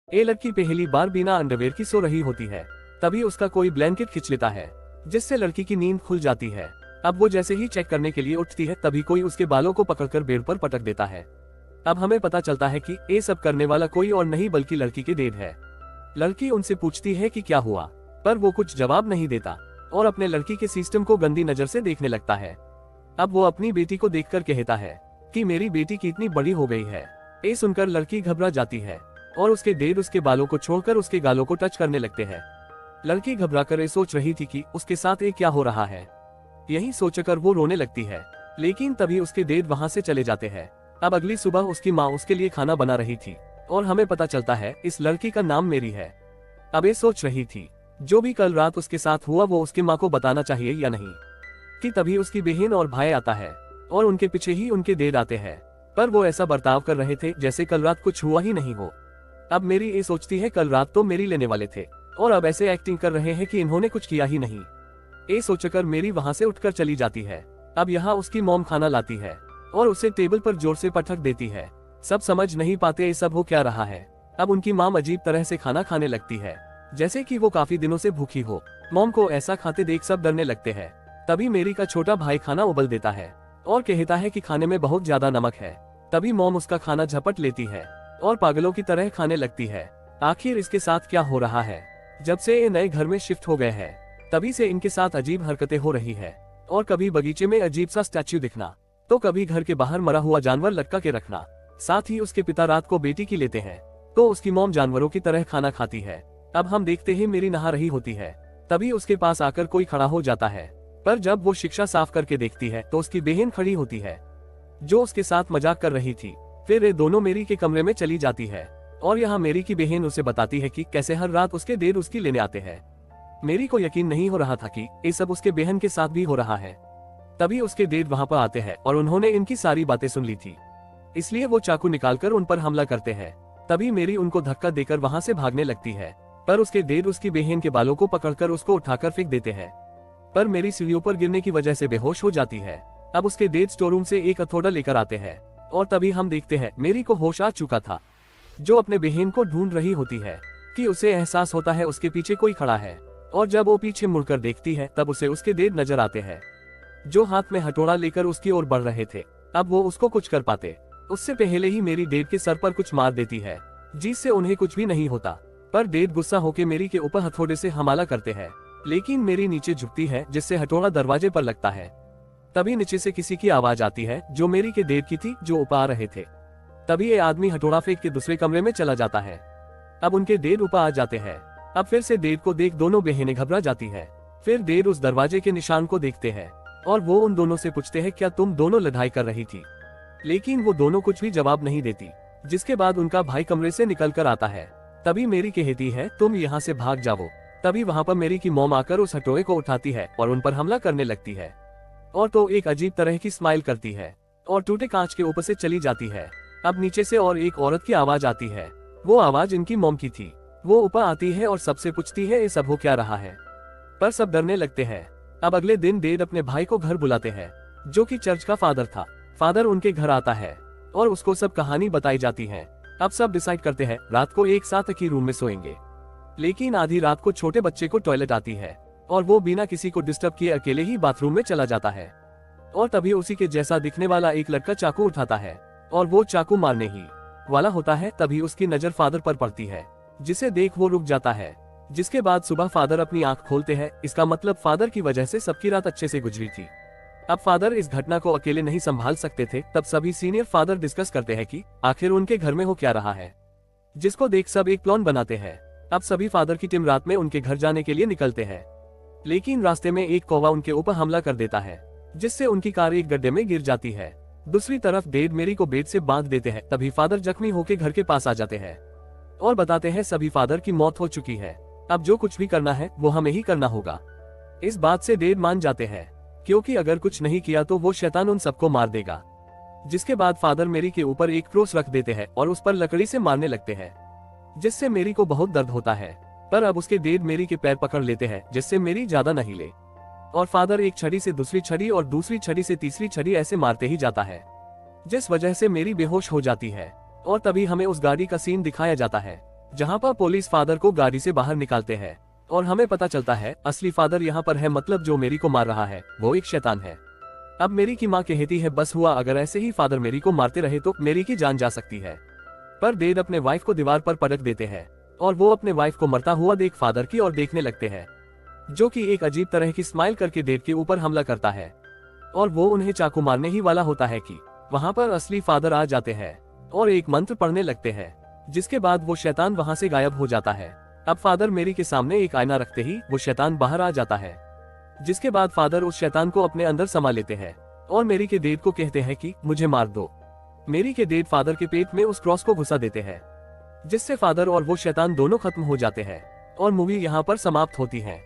ये लड़की पहली बार बिना अंडरवेयर की सो रही होती है। तभी उसका कोई ब्लैंकेट खींच लेता है, जिससे लड़की की नींद खुल जाती है। अब वो जैसे ही चेक करने के लिए उठती है, तभी कोई उसके बालों को पकड़कर बेड पर पटक देता है। अब हमें पता चलता है कि ये सब करने वाला कोई और नहीं बल्कि लड़की के डैड है। लड़की उनसे पूछती है कि क्या हुआ, पर वो कुछ जवाब नहीं देता और अपने लड़की के सिस्टम को गंदी नजर से देखने लगता है। अब वो अपनी बेटी को देखकर कहता है कि मेरी बेटी कितनी बड़ी हो गई है। ये सुनकर लड़की घबरा जाती है और उसके डैड उसके बालों को छोड़कर उसके गालों को टच करने लगते हैं। लड़की घबराकर ये सोच रही थी कि उसके साथ ये क्या हो रहा है। यही सोचकर वो रोने लगती है, लेकिन तभी उसके डैड वहां से चले जाते हैं। अब अगली सुबह उसकी माँ उसके लिए खाना बना रही थी और हमें पता चलता है इस लड़की का नाम मेरी है। अब ये सोच रही थी जो भी कल रात उसके साथ हुआ वो उसकी माँ को बताना चाहिए या नहीं, कि तभी उसकी बहन और भाई आता है और उनके पीछे ही उनके डैड आते हैं, पर वो ऐसा बर्ताव कर रहे थे जैसे कल रात कुछ हुआ ही नहीं हो। अब मेरी ये सोचती है कल रात तो मेरी लेने वाले थे और अब ऐसे एक्टिंग कर रहे हैं कि इन्होंने कुछ किया ही नहीं। ये सोचकर मेरी वहां से उठकर चली जाती है। अब यहाँ उसकी मॉम खाना लाती है और उसे टेबल पर जोर से पटक देती है। सब समझ नहीं पाते ये सब हो क्या रहा है। अब उनकी मॉम अजीब तरह से खाना खाने लगती है, जैसे कि वो काफी दिनों से भूखी हो। मॉम को ऐसा खाते देख सब डरने लगते हैं। तभी मेरी का छोटा भाई खाना उबल देता है और कहता है कि खाने में बहुत ज्यादा नमक है। तभी मॉम उसका खाना झपट लेती है और पागलों की तरह खाने लगती है। आखिर इसके साथ क्या हो रहा है। जब से ये नए घर में शिफ्ट हो गए हैं, तभी से इनके साथ अजीब हरकतें हो रही है, और कभी बगीचे में अजीब सा स्टैच्यू दिखना, तो कभी घर के बाहर मरा हुआ जानवर लटका के रखना। साथ ही उसके पिता रात को बेटी की लेते हैं, तो उसकी मॉम जानवरों की तरह खाना खाती है। अब हम देखते ही मेरी नहा रही होती है, तभी उसके पास आकर कोई खड़ा हो जाता है, पर जब वो शिक्षा साफ करके देखती है तो उसकी बहन खड़ी होती है जो उसके साथ मजाक कर रही थी। फिर ये दोनों मेरी के कमरे में चली जाती है और यहाँ मेरी की बहन उसे बताती है कि कैसे हर रात उसके डैड उसकी लेने आते हैं। मेरी को यकीन नहीं हो रहा था कि ये सब उसके बहन के साथ भी हो रहा है। तभी उसके डैड वहां पर आते हैं और उन्होंने इनकी सारी बातें सुन ली थी, इसलिए वो चाकू निकालकर उन पर हमला करते हैं। तभी मेरी उनको धक्का देकर वहां से भागने लगती है, पर उसके डैड उसकी बहन के बालों को पकड़कर उसको उठाकर फेंक देते हैं, पर मेरी सीढ़ियों पर गिरने की वजह से बेहोश हो जाती है। अब उसके डैड स्टोर रूम से एक हथौड़ा लेकर आते हैं और तभी हम देखते हैं मेरी को होश आ चुका था, जो अपने बहन को ढूंढ रही होती है कि उसे एहसास होता है उसके पीछे कोई खड़ा है, और जब वो पीछे मुड़कर देखती है तब उसे उसके डैड नजर आते हैं, जो हाथ में हथौड़ा लेकर उसकी ओर बढ़ रहे थे। अब वो उसको कुछ कर पाते उससे पहले ही मेरी डैड के सर पर कुछ मार देती है, जिससे उन्हें कुछ भी नहीं होता, पर डैड गुस्सा होकर मेरी के ऊपर हथौड़े से हमला करते हैं, लेकिन मेरी नीचे झुकती है जिससे हथौड़ा दरवाजे पर लगता है। तभी नीचे से किसी की आवाज आती है जो मेरी के डैड की थी, जो ऊपर आ रहे थे। तभी ये आदमी हथौड़ा फेंक के दूसरे कमरे में चला जाता है। अब उनके डैड ऊपर आ जाते हैं। अब फिर से डैड को देख दोनों बहनें घबरा जाती है। फिर डैड उस दरवाजे के निशान को देखते हैं और वो उन दोनों से पूछते हैं क्या तुम दोनों लड़ाई कर रही थी, लेकिन वो दोनों कुछ भी जवाब नहीं देती। जिसके बाद उनका भाई कमरे से निकल कर आता है। तभी मेरी कहती है तुम यहाँ से भाग जाओ। तभी वहाँ पर मेरी की मॉम आकर उस हथौड़े को उठाती है और उन पर हमला करने लगती है, और तो एक अजीब तरह की स्माइल करती है और टूटे कांच के ऊपर से चली जाती है। अब नीचे से और एक औरत की आवाज आती है। वो आवाज इनकी मॉम की थी। वो ऊपर आती है और सबसे पूछती है ये सब हो क्या रहा है, पर सब डरने लगते हैं। अब अगले दिन डैड अपने भाई को घर बुलाते हैं, जो कि चर्च का फादर था। फादर उनके घर आता है और उसको सब कहानी बताई जाती है। अब सब डिसाइड करते हैं रात को एक साथ एक ही रूम में सोएंगे, लेकिन आधी रात को छोटे बच्चे को टॉयलेट आती है और वो बिना किसी को डिस्टर्ब किए अकेले ही बाथरूम में चला जाता है, और तभी उसी के जैसा दिखने वाला एक लड़का चाकू उठाता है और वो चाकू मारने ही वाला होता है। तभी उसकी नजर फादर पर पड़ती है, जिसे देख वो रुक जाता है। जिसके बाद सुबह फादर अपनी आंख खोलते हैं। इसका मतलब फादर की वजह से सबकी रात अच्छे से गुजरी थी। अब फादर इस घटना को अकेले नहीं संभाल सकते थे। तब सभी सीनियर फादर डिस्कस करते हैं कि आखिर उनके घर में हो क्या रहा है, जिसको देख सब एक प्लान बनाते हैं। अब सभी फादर की टीम रात में उनके घर जाने के लिए निकलते हैं, लेकिन रास्ते में एक कौवा उनके ऊपर हमला कर देता है, जिससे उनकी कार एक गड्ढे में गिर जाती है। दूसरी तरफ डैड मेरी को बेड से बांध देते हैं। तभी फादर जख्मी होकर घर के पास आ जाते हैं और बताते हैं सभी फादर की मौत हो चुकी है, अब जो कुछ भी करना है वो हमें ही करना होगा। इस बात से डैड मान जाते हैं, क्योंकि अगर कुछ नहीं किया तो वो शैतान उन सबको मार देगा। जिसके बाद फादर मेरी के ऊपर एक क्रॉस रख देते हैं और उस पर लकड़ी से मारने लगते हैं, जिससे मेरी को बहुत दर्द होता है। पर अब उसके डैड मेरी के पैर पकड़ लेते हैं, जिससे मेरी ज्यादा नहीं ले, और फादर एक छड़ी से दूसरी छड़ी और दूसरी छड़ी से तीसरी छड़ी ऐसे मारते ही जाता है, जिस वजह से मेरी बेहोश हो जाती है। और तभी हमें उस गाड़ी का सीन दिखाया जाता है जहाँ पर पुलिस फादर को गाड़ी से बाहर निकालते हैं और हमें पता चलता है असली फादर यहाँ पर है, मतलब जो मेरी को मार रहा है वो एक शैतान है। अब मेरी की माँ कहती है बस हुआ, अगर ऐसे ही फादर मेरी को मारते रहे तो मेरी की जान जा सकती है। पर डेड अपने वाइफ को दीवार पर पटक देते हैं और वो अपने वाइफ को मरता हुआ देख फादर की ओर देखने लगते हैं, जो कि एक अजीब तरह की स्माइल करके डेड के ऊपर हमला करता है और वो उन्हें चाकू मारने ही वाला होता है कि वहां पर असली फादर आ जाते हैं और एक मंत्र पढ़ने लगते हैं, जिसके बाद वो शैतान वहां से गायब हो जाता है। अब फादर मेरी के सामने एक आईना रखते ही वो शैतान बाहर आ जाता है, जिसके बाद फादर उस शैतान को अपने अंदर समा लेते हैं और मेरी के डेड को कहते हैं कि मुझे मार दो। मेरी के डेड फादर के पेट में उस क्रॉस को घुसा देते हैं, जिससे फादर और वो शैतान दोनों खत्म हो जाते हैं और मूवी यहाँ पर समाप्त होती है।